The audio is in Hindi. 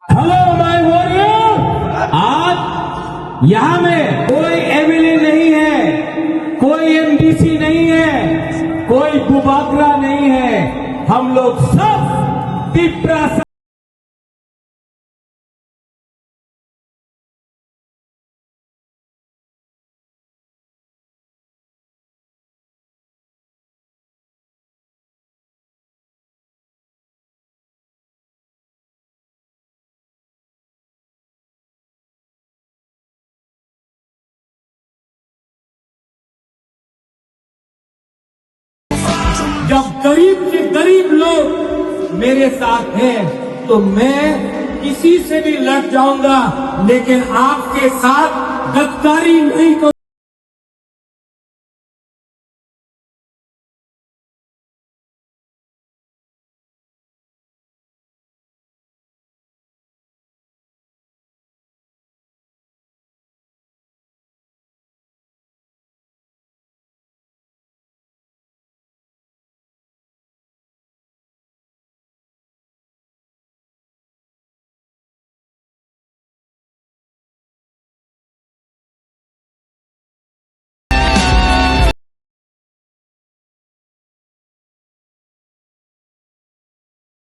Hello my warrior. आज यहाँ में कोई एमएलए नहीं है, कोई एमडीसी नहीं है, कोई बुबाकरा नहीं है। हम लोग सब पिपरा जब गरीब से गरीब लोग मेरे साथ हैं तो मैं किसी से भी लड़ जाऊंगा, लेकिन आपके साथ गद्दारी नहीं करूंगा।